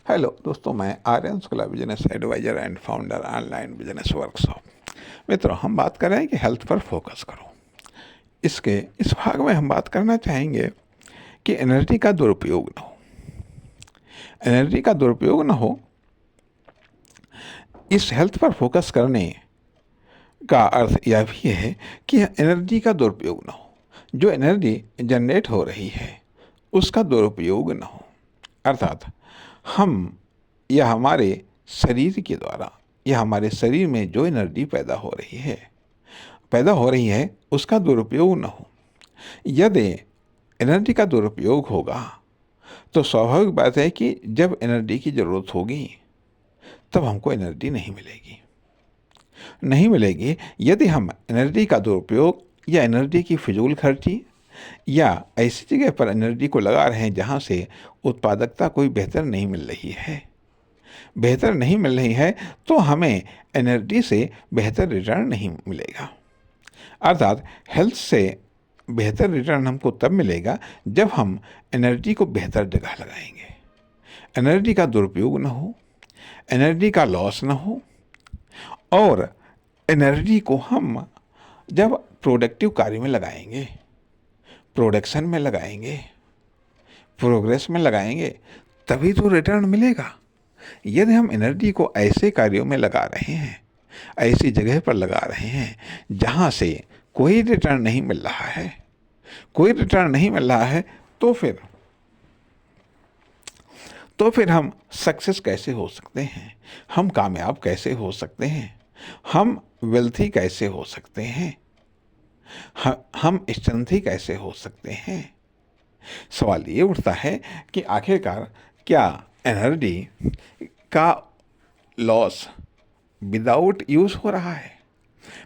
Hello दोस्तों, मैं Aryan Shukla, business adviser and founder online business workshop. मित्रों, हम बात कर रहे हैं कि हेल्थ पर फोकस करो। इसके इस भाग में हम बात करना चाहेंगे कि एनर्जी का दुरुपयोग ना हो। एनर्जी का दुरुपयोग ना हो, इस हेल्थ पर फोकस करने का अर्थ यह भी है कि एनर्जी का दुरुपयोग ना हो। जो एनर्जी जनरेट हो रही है उसका दुरुपयोग ना हो, अर्थात हम या हमारे शरीर के द्वारा या हमारे शरीर में जो एनर्जी पैदा हो रही है उसका दुरुपयोग न हो। यदि एनर्जी का दुरुपयोग होगा तो स्वाभाविक बात है कि जब एनर्जी की ज़रूरत होगी तब हमको एनर्जी नहीं मिलेगी। यदि हम एनर्जी का दुरुपयोग या एनर्जी की फिजूल खर्ची या ऐसी जगह पर एनर्जी को लगा रहे हैं जहाँ से उत्पादकता कोई बेहतर नहीं मिल रही है, तो हमें एनर्जी से बेहतर रिटर्न नहीं मिलेगा। अर्थात हेल्थ से बेहतर रिटर्न हमको तब मिलेगा जब हम एनर्जी को बेहतर जगह लगाएंगे, एनर्जी का दुरुपयोग ना हो, एनर्जी का लॉस ना हो, और एनर्जी को हम जब प्रोडक्टिव कार्य में लगाएंगे, प्रोडक्शन में लगाएंगे, प्रोग्रेस में लगाएंगे, तभी तो रिटर्न मिलेगा। यदि हम एनर्जी को ऐसे कार्यों में लगा रहे हैं, ऐसी जगह पर लगा रहे हैं जहाँ से कोई रिटर्न नहीं मिल रहा है, तो फिर हम सक्सेस कैसे हो सकते हैं, हम कामयाब कैसे हो सकते हैं, हम वेल्थी कैसे हो सकते हैं, हम स्ट्रेंथी कैसे हो सकते हैं। सवाल ये उठता है कि आखिरकार क्या एनर्जी का लॉस विदाउट यूज़ हो रहा है?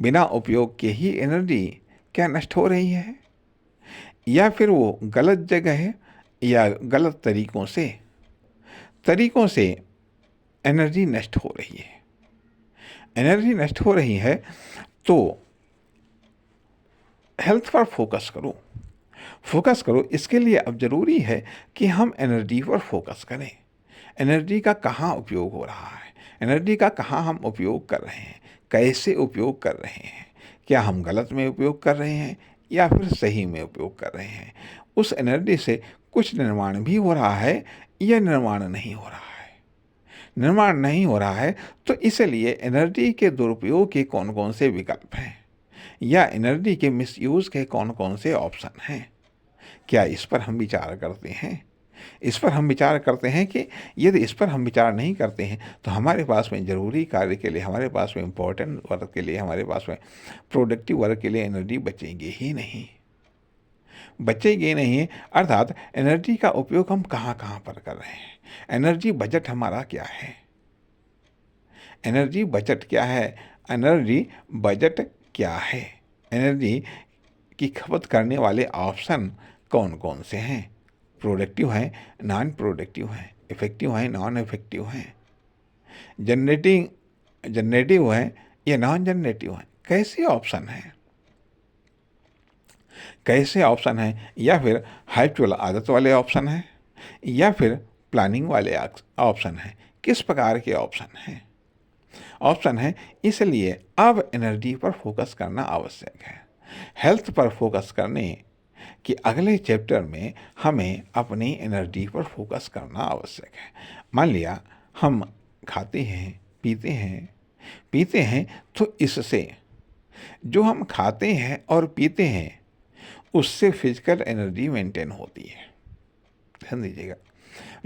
बिना उपयोग के ही एनर्जी क्या नष्ट हो रही है, या फिर वो गलत जगह है या गलत तरीकों से एनर्जी नष्ट हो रही है? एनर्जी नष्ट हो रही है तो हेल्थ पर फोकस करो। इसके लिए अब ज़रूरी है कि हम एनर्जी पर फोकस करें। एनर्जी का कहाँ उपयोग हो रहा है, एनर्जी का कहाँ हम उपयोग कर रहे हैं, कैसे उपयोग कर रहे हैं, क्या हम गलत में उपयोग कर रहे हैं या फिर सही में उपयोग कर रहे हैं। उस एनर्जी से कुछ निर्माण भी हो रहा है या निर्माण नहीं हो रहा है, तो इसलिए एनर्जी के दुरुपयोग के कौन कौन से विकल्प हैं या एनर्जी के मिसयूज़ के कौन कौन से ऑप्शन हैं, क्या इस पर हम विचार करते हैं? इस पर हम विचार करते हैं कि यदि इस पर हम विचार नहीं करते हैं तो हमारे पास में ज़रूरी कार्य के लिए, हमारे पास में इम्पोर्टेंट वर्क के लिए, हमारे पास में प्रोडक्टिव वर्क के लिए एनर्जी बचेगी नहीं। अर्थात एनर्जी का उपयोग हम कहाँ कहाँ पर कर रहे हैं, एनर्जी बजट हमारा क्या है, एनर्जी बजट क्या है, एनर्जी बजट क्या है, एनर्जी की खपत करने वाले ऑप्शन कौन कौन से हैं, प्रोडक्टिव हैं, नॉन प्रोडक्टिव हैं, इफ़ेक्टिव हैं, नॉन इफ़ेक्टिव हैं, जनरेटिव हैं या नॉन जनरेटिव हैं, कैसे ऑप्शन हैं, या फिर हैबिचुअल आदत वाले ऑप्शन हैं या फिर प्लानिंग वाले ऑप्शन हैं, किस प्रकार के ऑप्शन हैं। इसलिए अब एनर्जी पर फोकस करना आवश्यक है। हेल्थ पर फोकस करने कि अगले चैप्टर में हमें अपनी एनर्जी पर फोकस करना आवश्यक है। मान लिया हम खाते हैं, पीते हैं तो इससे जो हम खाते हैं और पीते हैं उससे फिजिकल एनर्जी मेंटेन होती है। ध्यान दीजिएगा,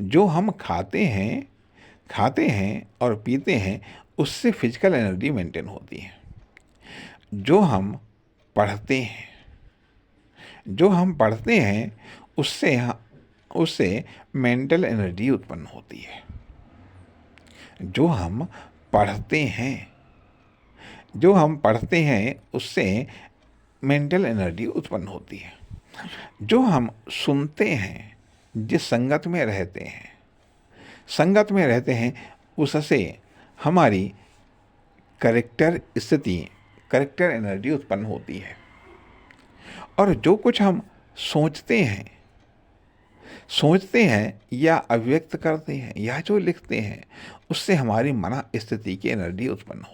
जो हम खाते हैं और पीते हैं उससे फिजिकल एनर्जी मेंटेन होती है। जो हम पढ़ते हैं उससे मेंटल एनर्जी उत्पन्न होती है। जो हम पढ़ते हैं उससे मेंटल एनर्जी उत्पन्न होती है। जो हम सुनते हैं, जिस संगत में रहते हैं उससे हमारी करेक्टर एनर्जी उत्पन्न होती है। और जो कुछ हम सोचते सोचते हैं या अभिव्यक्त करते हैं या जो लिखते हैं, उससे हमारी मन स्थिति की एनर्जी उत्पन्न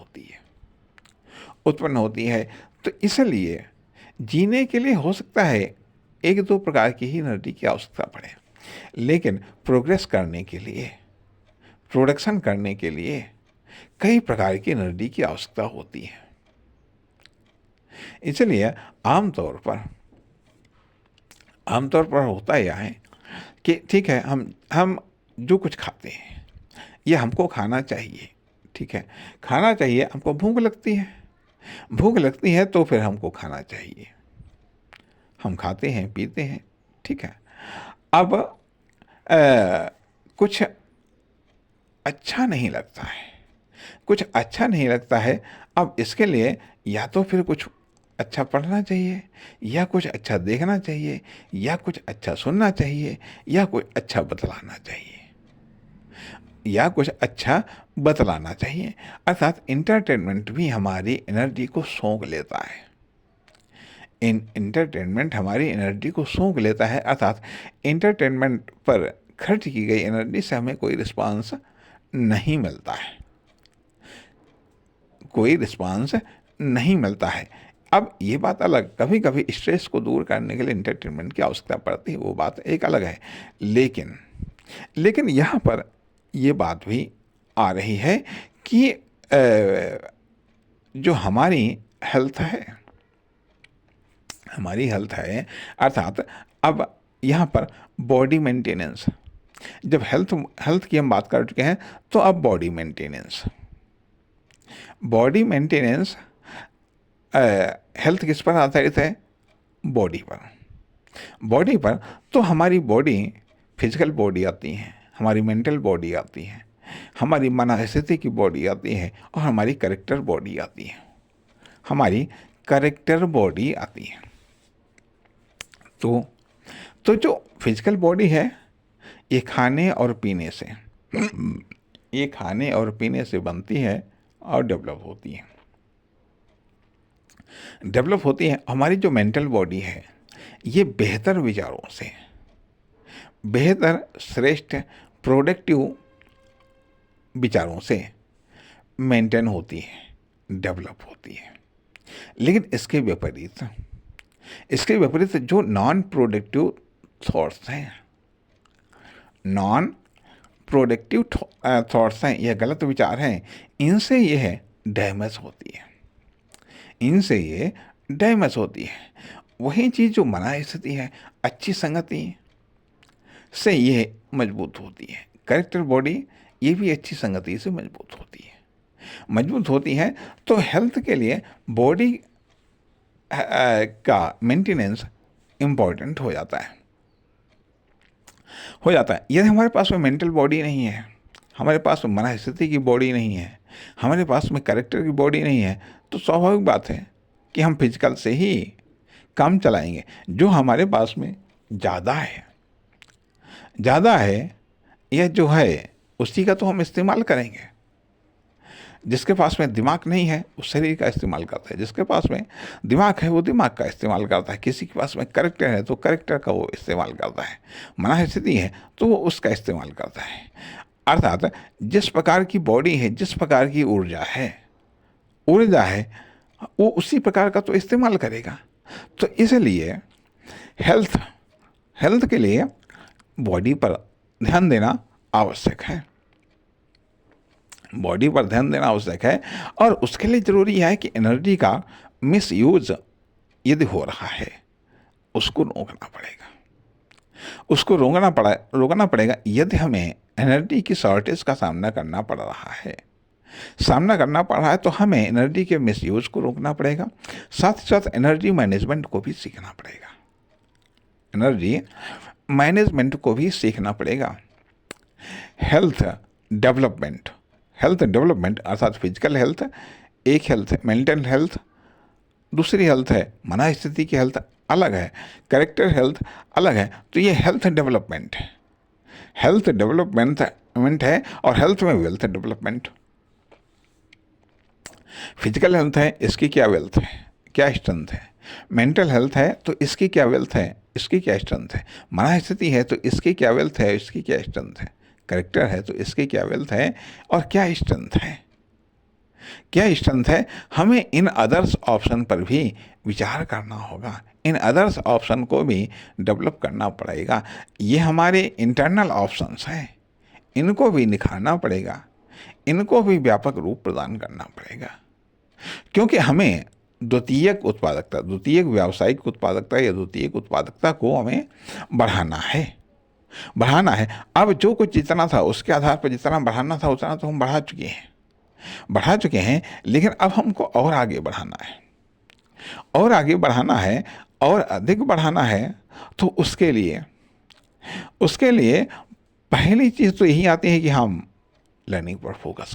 होती है। तो इसलिए जीने के लिए हो सकता है एक दो प्रकार की ही एनर्जी की आवश्यकता पड़े, लेकिन प्रोग्रेस करने के लिए, प्रोडक्शन करने के लिए कई प्रकार की एनर्जी की आवश्यकता होती है। इसलिए आमतौर पर होता यह है कि ठीक है, हम जो कुछ खाते हैं ये हमको खाना चाहिए, ठीक है, खाना चाहिए, हमको भूख लगती है तो फिर हमको खाना चाहिए, हम खाते हैं पीते हैं, ठीक है। अब कुछ अच्छा नहीं लगता है, अब इसके लिए या तो फिर कुछ अच्छा पढ़ना चाहिए, या कुछ अच्छा देखना चाहिए, या कुछ अच्छा सुनना चाहिए, या कुछ अच्छा बतलाना चाहिए, अर्थात इंटरटेनमेंट भी हमारी एनर्जी को सोख लेता है। इंटरटेनमेंट हमारी एनर्जी को सोख लेता है, अर्थात इंटरटेनमेंट पर खर्च की गई एनर्जी से हमें कोई रिस्पांस नहीं मिलता है। अब ये बात अलग, कभी कभी स्ट्रेस को दूर करने के लिए इंटरटेनमेंट की आवश्यकता पड़ती है, वो बात एक अलग है। लेकिन यहाँ पर ये बात भी आ रही है कि जो हमारी हेल्थ है, अर्थात अब यहाँ पर बॉडी मेंटेनेंस, जब हेल्थ की हम बात कर चुके हैं, तो अब बॉडी मेंटेनेंस हेल्थ किस पर आधारित है? बॉडी पर। तो हमारी बॉडी, फिजिकल बॉडी आती है, हमारी मेंटल बॉडी आती है, हमारी मनस्थिति की बॉडी आती है, और हमारी करेक्टर बॉडी आती है। तो जो फिजिकल बॉडी है, ये खाने और पीने से बनती है और डेवलप होती है। हमारी जो मेंटल बॉडी है, ये बेहतर विचारों से, बेहतर श्रेष्ठ प्रोडक्टिव विचारों से मेंटेन होती है, डेवलप होती है। लेकिन इसके विपरीत जो नॉन प्रोडक्टिव थॉट्स हैं, यह गलत विचार हैं, इनसे यह डैमेज होती है। वही चीज़ जो मना स्थिति है, अच्छी संगति से यह मजबूत होती है। करेक्टर बॉडी ये भी अच्छी संगति से मजबूत होती है। तो हेल्थ के लिए बॉडी का मेंटेनेंस इम्पॉर्टेंट हो जाता है। यदि हमारे पास में मेंटल बॉडी नहीं है, हमारे पास में मनस्थिति की बॉडी नहीं है, हमारे पास में कैरेक्टर की बॉडी नहीं है, तो स्वाभाविक बात है कि हम फिजिकल से ही काम चलाएंगे। जो हमारे पास में ज़्यादा है यह जो है, उसी का तो हम इस्तेमाल करेंगे। जिसके पास में दिमाग नहीं है, वो शरीर का इस्तेमाल करता है। जिसके पास में दिमाग है, वो दिमाग का इस्तेमाल करता है। किसी के पास में कैरेक्टर है, तो कैरेक्टर का वो इस्तेमाल करता है। मनस्थिति है, तो वो उसका इस्तेमाल करता है। अर्थात जिस प्रकार की बॉडी है, जिस प्रकार की ऊर्जा है, वो उसी प्रकार का तो इस्तेमाल करेगा। तो इसलिए हेल्थ के लिए बॉडी पर ध्यान देना आवश्यक है। और उसके लिए ज़रूरी है कि एनर्जी का मिसयूज यदि हो रहा है, उसको रोकना पड़ेगा। यदि हमें एनर्जी की शॉर्टेज का सामना करना पड़ रहा है, तो हमें एनर्जी के मिसयूज को रोकना पड़ेगा। साथ ही साथ एनर्जी मैनेजमेंट को भी सीखना पड़ेगा। हेल्थ डेवलपमेंट अर्थात फिजिकल हेल्थ एक हेल्थ है, मेंटल हेल्थ दूसरी हेल्थ है, मनस्थिति की हेल्थ अलग है, कैरेक्टर हेल्थ अलग है। तो ये हेल्थ डेवलपमेंट है, और हेल्थ में वेल्थ डेवलपमेंट। फिजिकल हेल्थ है, इसकी क्या वेल्थ है, क्या स्ट्रेंथ है। मेंटल हेल्थ है, तो इसकी क्या वेल्थ है, इसकी क्या स्ट्रेंथ है, मना स्थिति है तो इसकी क्या वेल्थ है, इसकी क्या स्ट्रेंथ है, करेक्टर है तो इसकी क्या वेल्थ है और क्या स्ट्रेंथ है, क्या स्ट्रेंथ है। हमें इन अदर्स ऑप्शन पर भी विचार करना होगा, इन अदर्स ऑप्शन को भी डेवलप करना पड़ेगा। ये हमारे इंटरनल ऑप्शंस हैं, इनको भी निखारना पड़ेगा, इनको भी व्यापक रूप प्रदान करना पड़ेगा, क्योंकि हमें द्वितीयक उत्पादकता, द्वितीयक व्यावसायिक उत्पादकता या द्वितीयक उत्पादकता को हमें बढ़ाना है, बढ़ाना है। अब जो कुछ जितना था उसके आधार पर जितना बढ़ाना था उतना तो हम बढ़ा चुके हैं, लेकिन अब हमको और आगे बढ़ाना है, और आगे बढ़ाना है और अधिक बढ़ाना है। तो उसके लिए पहली चीज़ तो यही आती है कि हम लर्निंग पर फोकस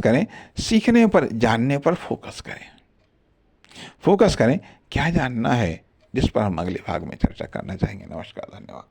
करें, सीखने पर, जानने पर फोकस करें। क्या जानना है, जिस पर हम अगले भाग में चर्चा करना चाहेंगे। नमस्कार, धन्यवाद।